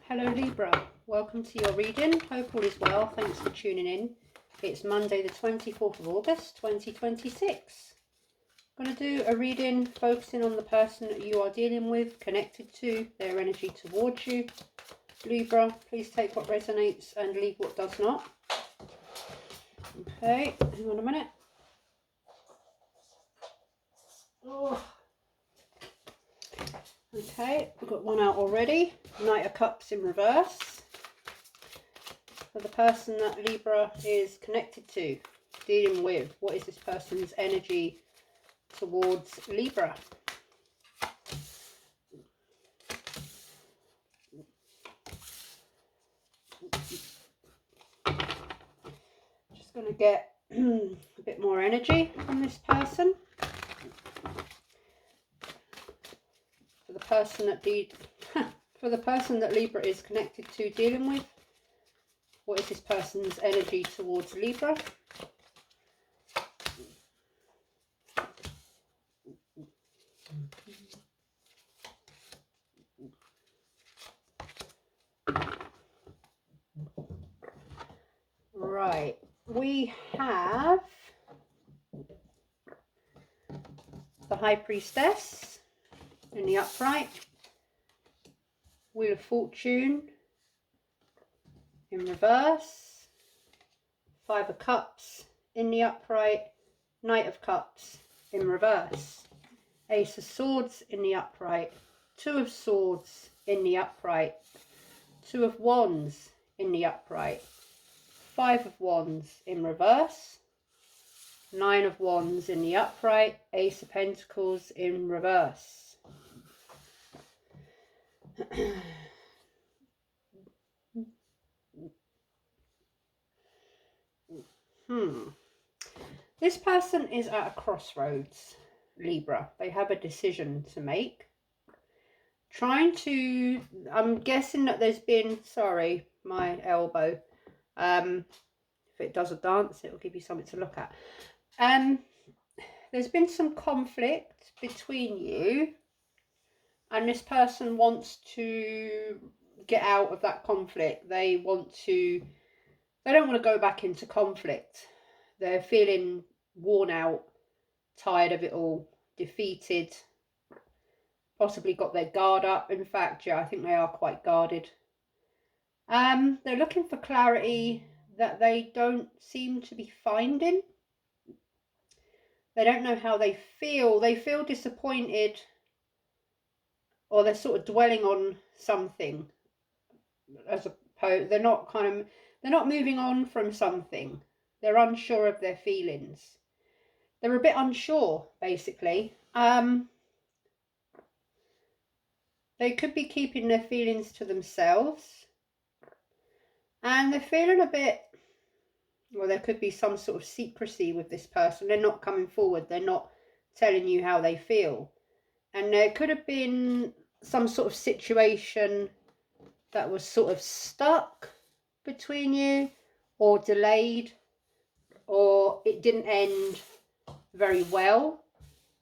Hello Libra, welcome to your reading. Hope all is well. Thanks for tuning in. It's Monday the 24th of August 2026. I'm going to do a reading focusing on the person that you are dealing with, connected to, their energy towards you. Libra, please take what resonates and leave what does not. Okay, hang on a minute. Oh. Okay, we've got one out already. Knight of Cups in reverse. For the person that Libra is connected to, dealing with, what is this person's energy towards Libra? Just going to get a bit more energy from this person. For the person that Libra is connected to, dealing with, what is this person's energy towards Libra? Right, we have the High Priestess in the upright, Wheel of Fortune in reverse, Five of Cups in the upright, Knight of Cups in reverse, Ace of Swords in the upright, Two of Swords in the upright, Two of Wands in the upright, Five of Wands in reverse, Nine of Wands in the upright, Ace of Pentacles in reverse. This person is at a crossroads, Libra. They have a decision to make. I'm guessing that there's been, sorry, my elbow. If it does a dance, it'll give you something to look at. There's been some conflict between you, and this person wants to get out of that conflict. They don't want to go back into conflict. They're feeling worn out, tired of it all, defeated, possibly got their guard up. In fact, yeah, I think they are quite guarded. They're looking for clarity that they don't seem to be finding. They don't know how they feel. They feel disappointed, or they're sort of dwelling on something. As opposed, they're not moving on from something. They're unsure of their feelings. They're a bit unsure, basically. They could be keeping their feelings to themselves. And they're feeling a bit, well, there could be some sort of secrecy with this person. They're not coming forward. They're not telling you how they feel. And there could have been some sort of situation that was sort of stuck between you, or delayed, or it didn't end very well.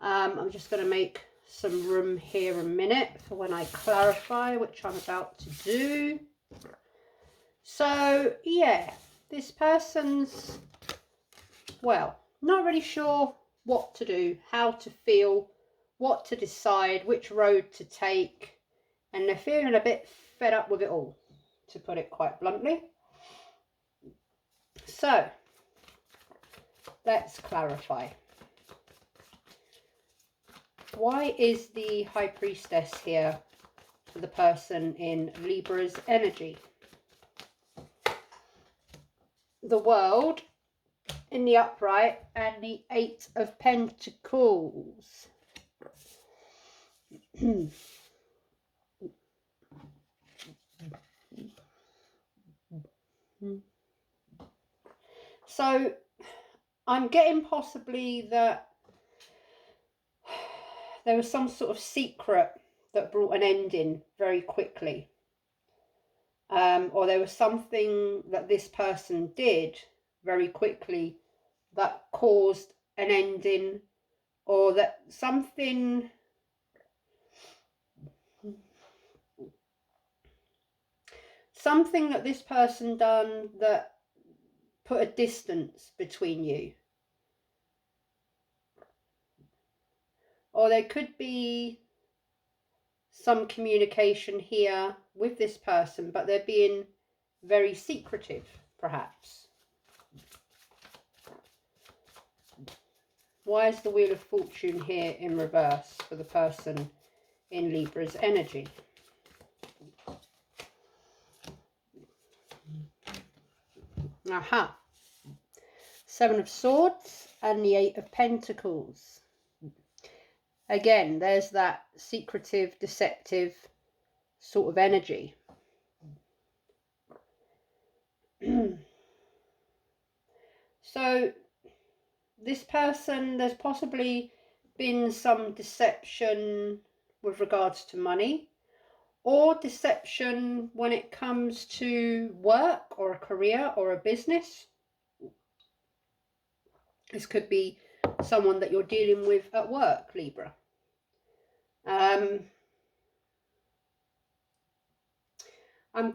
I'm just going to make some room here a minute for when I clarify, which I'm about to do. So yeah, this person's, well, not really sure what to do, how to feel, what to decide, which road to take, and they're feeling a bit fed up with it all, to put it quite bluntly. So let's clarify. Why is the High Priestess here for the person in Libra's energy? The World in the upright and the Eight of Pentacles. So I'm getting possibly that there was some sort of secret that brought an ending very quickly. Or there was something that this person did very quickly that caused an ending, or that something something that this person done that put a distance between you. Or there could be some communication here with this person, but they're being very secretive, perhaps. Why is the Wheel of Fortune here in reverse for the person in Libra's energy? Aha. Seven of Swords and the Eight of Pentacles. Again, there's that secretive, deceptive sort of energy. So this person, there's possibly been some deception with regards to money, or deception when it comes to work or a career or a business. This could be someone that you're dealing with at work, Libra. I'm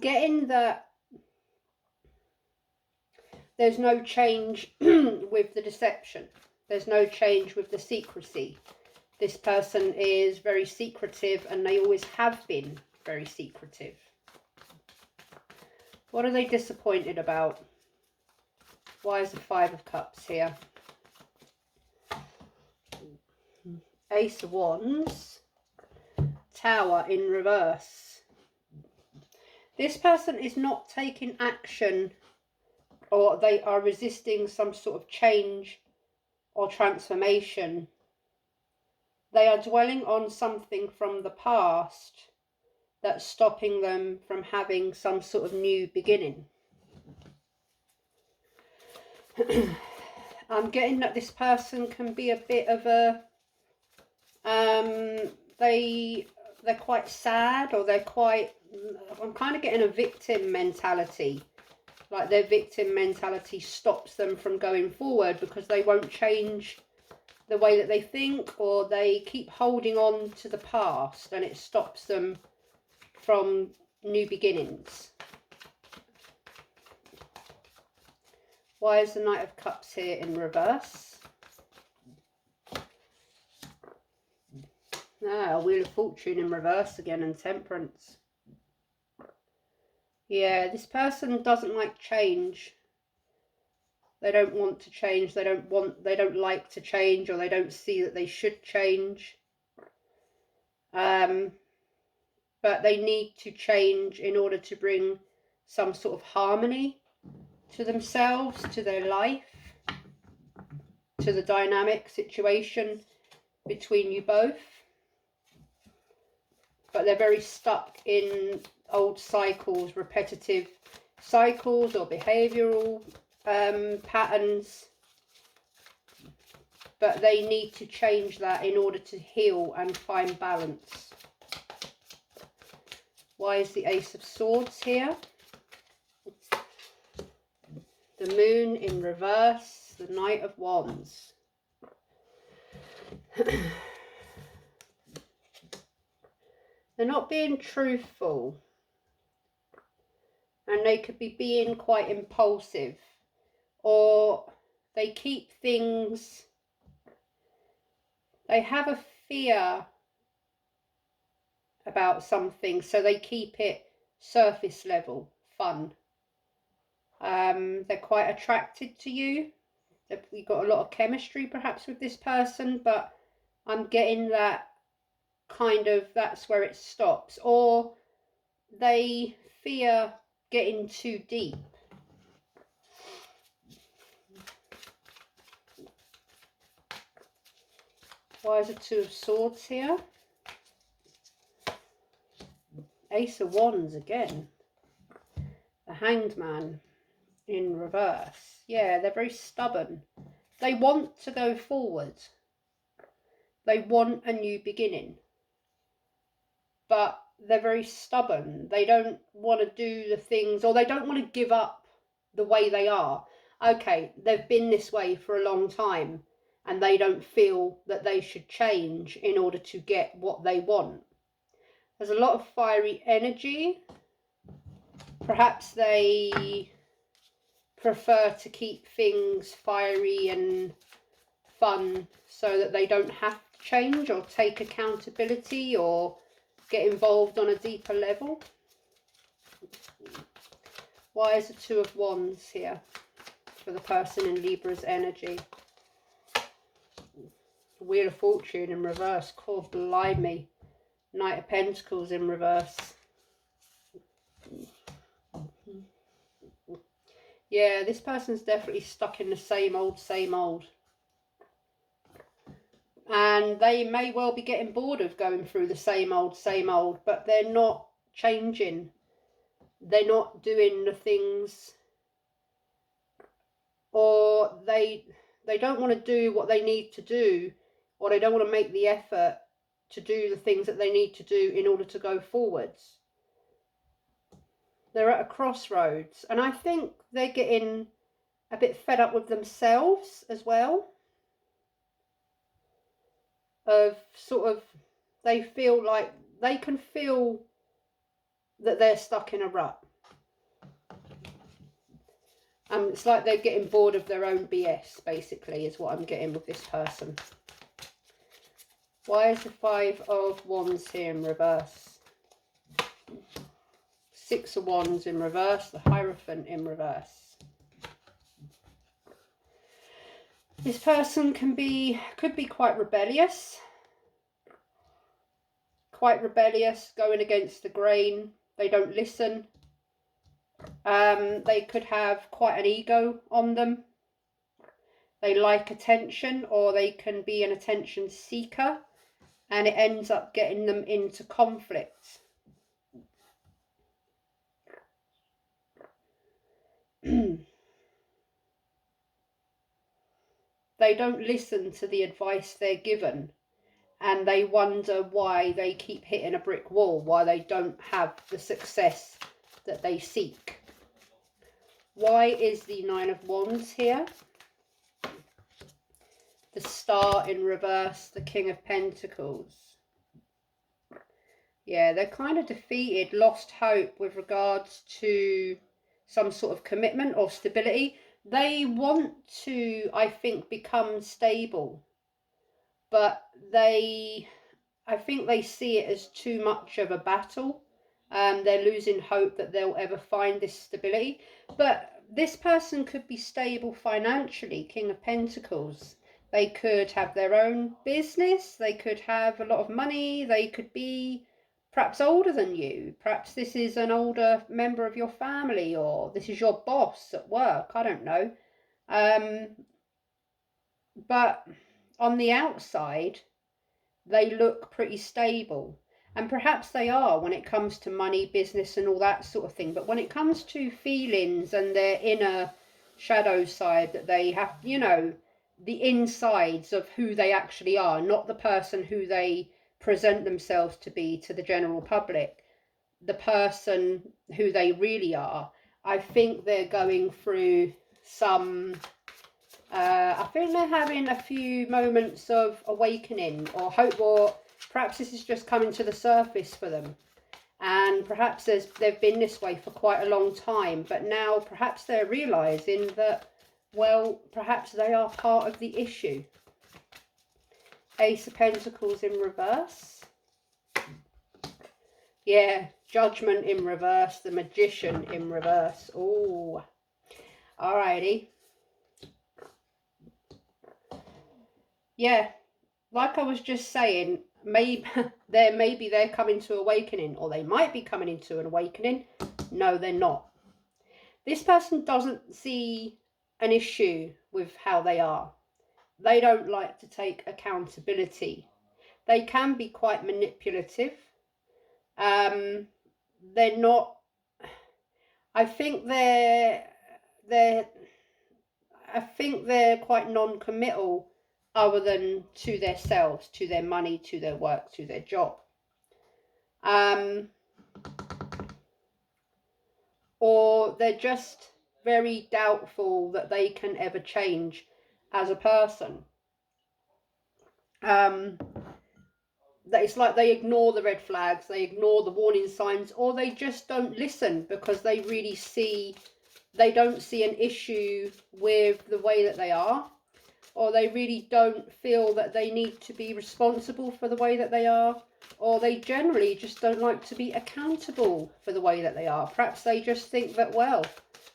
getting that there's no change with the deception. There's no change with the secrecy. This person is very secretive, and they always have been very secretive. What are they disappointed about? Why is the Five of Cups here? Ace of Wands. Tower in reverse. This person is not taking action, or they are resisting some sort of change or transformation. They are dwelling on something from the past that's stopping them from having some sort of new beginning. I'm getting that this person can be a bit of a they're quite sad, or they're quite, I'm kind of getting a victim mentality. Like their victim mentality stops them from going forward because they won't change the way that they think, or they keep holding on to the past and it stops them from new beginnings. Why is the Knight of Cups here in reverse? Wheel of Fortune in reverse again, and Temperance. Yeah, this person doesn't like change. They don't want to change. They don't like to change, or they don't see that they should change. But they need to change in order to bring some sort of harmony to themselves, to their life, to the dynamic situation between you both. But they're very stuck in old cycles, repetitive cycles or behavioural patterns. But they need to change that in order to heal and find balance. Why is the Ace of Swords here? The Moon in reverse, the Knight of Wands. They're not being truthful, and they could be being quite impulsive, or they keep things, they have a fear about something, so they keep it surface level, fun. They're quite attracted to you. You've got a lot of chemistry perhaps with this person, but I'm getting that kind of, that's where it stops. Or they fear getting too deep. Why is the Two of Swords here? Ace of Wands again. The Hanged Man in reverse. Yeah, they're very stubborn. They want to go forward. They want a new beginning. But they're very stubborn. They don't want to do the things, or they don't want to give up the way they are. Okay, they've been this way for a long time, and they don't feel that they should change in order to get what they want. There's a lot of fiery energy Perhaps they prefer to keep things fiery and fun so that they don't have to change or take accountability or get involved on a deeper level. Why is the Two of Wands here for the person in Libra's energy? Wheel of Fortune in reverse. God blimey. Knight of Pentacles in reverse. Yeah, this person's definitely stuck in the same old, same old. And they may well be getting bored of going through the same old, but they're not changing. They're not doing the things, or they don't want to do what they need to do, or they don't want to make the effort to do the things that they need to do in order to go forwards. They're at a crossroads, and I think they're getting a bit fed up with themselves as well. Of sort of, they feel like they can feel that they're stuck in a rut. It's like they're getting bored of their own BS, basically, is what I'm getting with this person. Why is the Five of Wands here in reverse? Six of Wands in reverse, the Hierophant in reverse. This person could be quite rebellious. Quite rebellious, going against the grain. They don't listen. They could have quite an ego on them. They like attention, or they can be an attention seeker, and it ends up getting them into conflict. They don't listen to the advice they're given, and they wonder why they keep hitting a brick wall, why they don't have the success that they seek. Why is the Nine of Wands here? The Star in reverse, the King of Pentacles. Yeah, they're kind of defeated, lost hope with regards to some sort of commitment or stability. They want to, I think, become stable, but I think they see it as too much of a battle. They're losing hope that they'll ever find this stability. But this person could be stable financially, King of Pentacles. They could have their own business. They could have a lot of money. They could be perhaps older than you. Perhaps this is an older member of your family, or this is your boss at work. I don't know. But on the outside, they look pretty stable. And perhaps they are when it comes to money, business and all that sort of thing. But when it comes to feelings and their inner shadow side that they have, you know, the insides of who they actually are, not the person who they present themselves to be to the general public, the person who they really are, I think they're going through some... I think they're having a few moments of awakening or hope, or perhaps this is just coming to the surface for them. And perhaps they've been this way for quite a long time, but now perhaps they're realising that, well, perhaps they are part of the issue. Ace of Pentacles in reverse. Yeah, Judgment in reverse, the Magician in reverse. Oh, alrighty. Yeah, like I was just saying, maybe they're coming to awakening, or they might be coming into an awakening. No, they're not. This person doesn't see an issue with how they are. They don't like to take accountability. They can be quite manipulative. They're not... I think they're quite non-committal, other than to themselves, to their money, to their work, to their job. Or they're just very doubtful that they can ever change as a person. that it's like they ignore the red flags, they ignore the warning signs, or they just don't listen because they really they don't see an issue with the way that they are, or they really don't feel that they need to be responsible for the way that they are, or they generally just don't like to be accountable for the way that they are. Perhaps they just think that, well,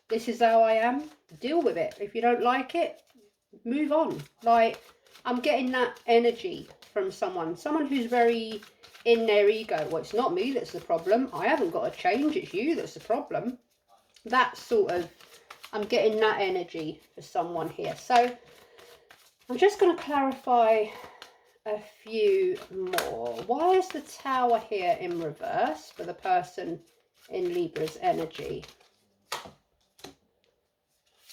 this is how I am, deal with it. If you don't like it, move on. Like, I'm getting that energy from someone who's very in their ego. Well, it's not me that's the problem. I haven't got to change. It's you that's the problem. That sort of, I'm getting that energy for someone here. So I'm just going to clarify a few more. Why is the Tower here in reverse for the person in Libra's energy?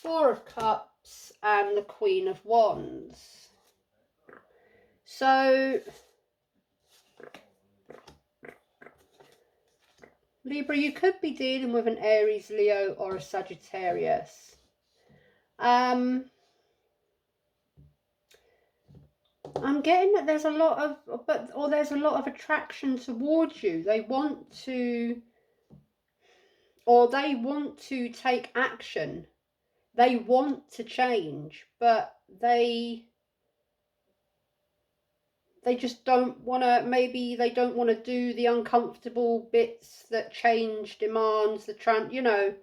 Four of Cups and the Queen of Wands. So Libra, you could be dealing with an Aries, Leo, or a Sagittarius. I'm getting that there's a lot of, there's a lot of attraction towards you. They want to, or they want to take action. They want to change, but they just don't want to, maybe they don't want to do the uncomfortable bits that change demands, you know,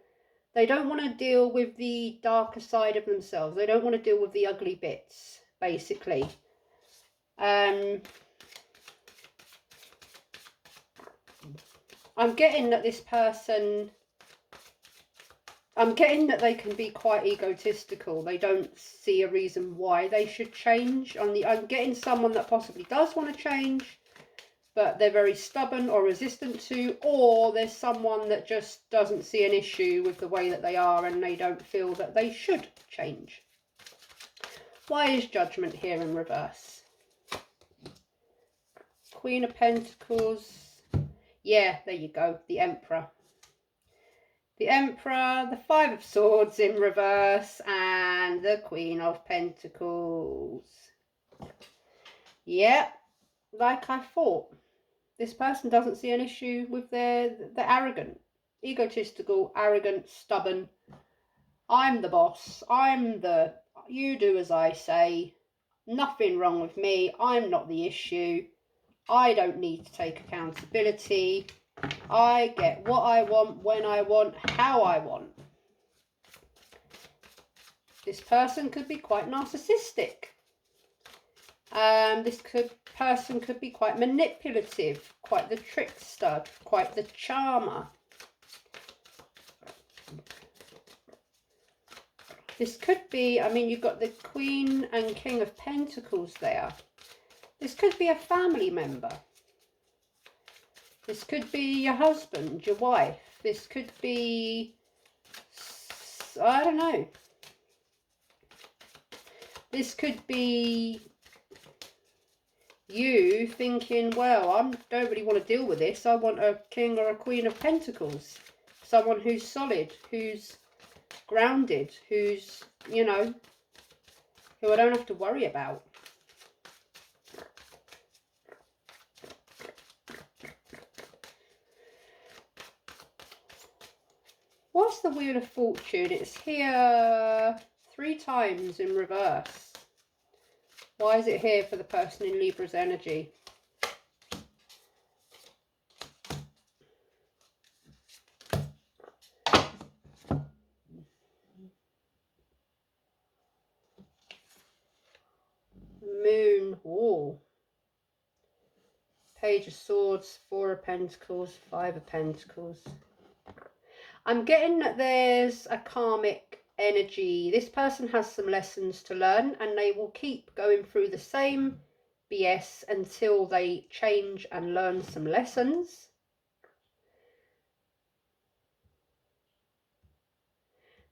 they don't want to deal with the darker side of themselves. They don't want to deal with the ugly bits, basically. I'm getting that this person, I'm getting that they can be quite egotistical. They don't see a reason why they should change. I'm getting someone that possibly does want to change, but they're very stubborn or resistant to, or there's someone that just doesn't see an issue with the way that they are and they don't feel that they should change. Why is Judgment here in reverse? Queen of Pentacles. Yeah, there you go. The Emperor. The Emperor, the Five of Swords in reverse, and the Queen of Pentacles. Yeah, like I thought. This person doesn't see an issue with the arrogant, egotistical, arrogant, stubborn. I'm the boss. You do as I say. Nothing wrong with me. I'm not the issue. I don't need to take accountability. I get what I want, when I want, how I want. This person could be quite narcissistic. This person could be quite manipulative, quite the trickster, quite the charmer. This could be, I mean, you've got the Queen and King of Pentacles there. This could be a family member. This could be your husband, your wife. This could be, I don't know. This could be you thinking, well, I don't really want to deal with this. I want a King or a Queen of Pentacles. Someone who's solid, who's grounded, who's, you know, who I don't have to worry about. What's the Wheel of Fortune? It's here 3 times in reverse. Why is it here for the person in Libra's energy? Moon. Oh. Page of Swords, 4 of Pentacles, 5 of Pentacles. I'm getting that there's a karmic energy. This person has some lessons to learn and they will keep going through the same BS until they change and learn some lessons.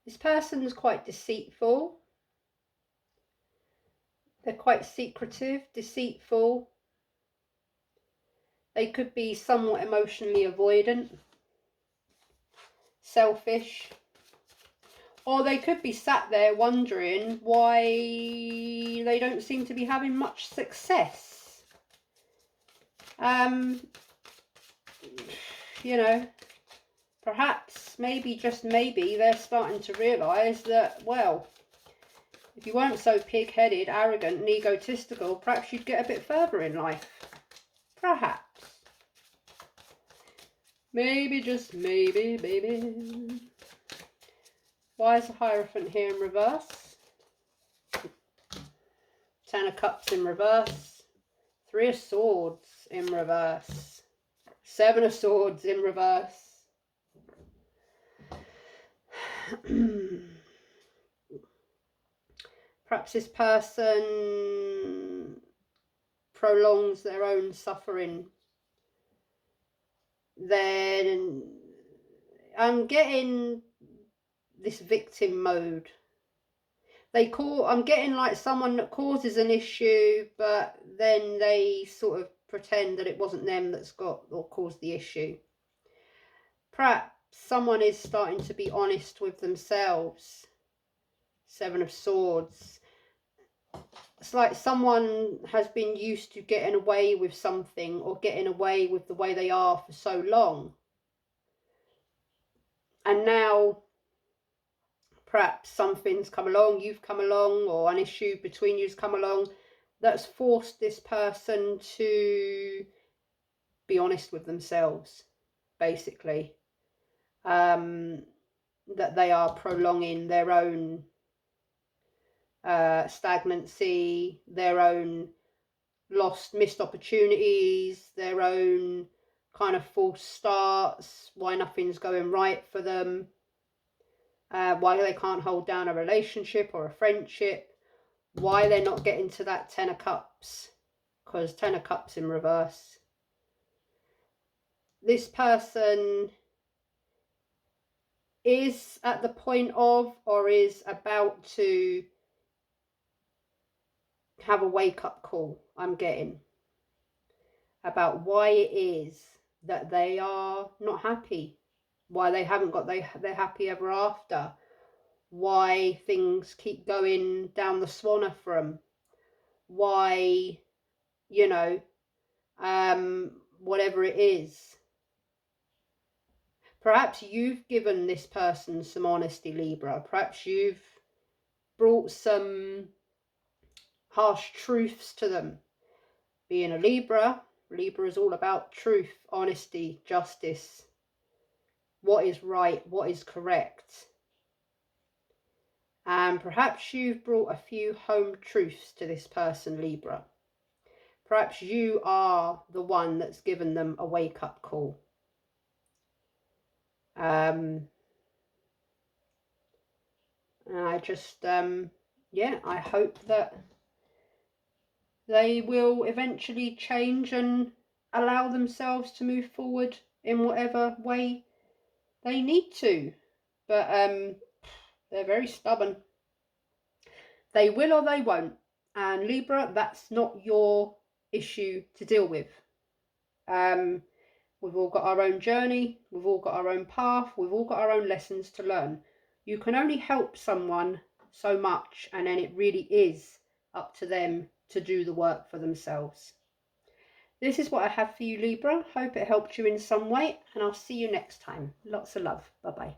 This person's quite deceitful. They're quite secretive, deceitful. They could be somewhat emotionally avoidant, selfish, or they could be sat there wondering why they don't seem to be having much success. You know, perhaps, maybe, just maybe, they're starting to realise that, well, if you weren't so pig-headed, arrogant and egotistical, perhaps you'd get a bit further in life. Perhaps. Maybe, just maybe, baby. Why is the Hierophant here in reverse? 10 of Cups in reverse. 3 of Swords in reverse. 7 of Swords in reverse. Perhaps this person prolongs their own suffering. Then I'm getting this victim mode. I'm getting like someone that causes an issue, but then they sort of pretend that it wasn't them that's got or caused the issue. Perhaps someone is starting to be honest with themselves. 7 of Swords. It's like someone has been used to getting away with something or getting away with the way they are for so long. And now perhaps something's come along, you've come along, or an issue between you's come along that's forced this person to be honest with themselves, basically. That they are prolonging their own stagnancy, their own missed opportunities, their own kind of false starts, why nothing's going right for them, why they can't hold down a relationship or a friendship, why they're not getting to that 10 of Cups, because 10 of Cups in reverse. This person is at the point of, or is about to have a wake-up call, I'm getting, about why it is that they are not happy, why they haven't got their happy ever after, why things keep going down the swanner for them, why, you know, whatever it is. Perhaps you've given this person some honesty, Libra. Perhaps you've brought some harsh truths to them. Being a Libra, Libra is all about truth, honesty, justice. What is right, what is correct. And perhaps you've brought a few home truths to this person, Libra. Perhaps you are the one that's given them a wake-up call. I just, yeah, I hope that they will eventually change and allow themselves to move forward in whatever way they need to. But they're very stubborn. They will or they won't. And Libra, that's not your issue to deal with. We've all got our own journey. We've all got our own path. We've all got our own lessons to learn. You can only help someone so much, and then it really is up to them to do the work for themselves. This is what I have for you, Libra. Hope it helped you in some way, and I'll see you next time. Lots of love. Bye-bye.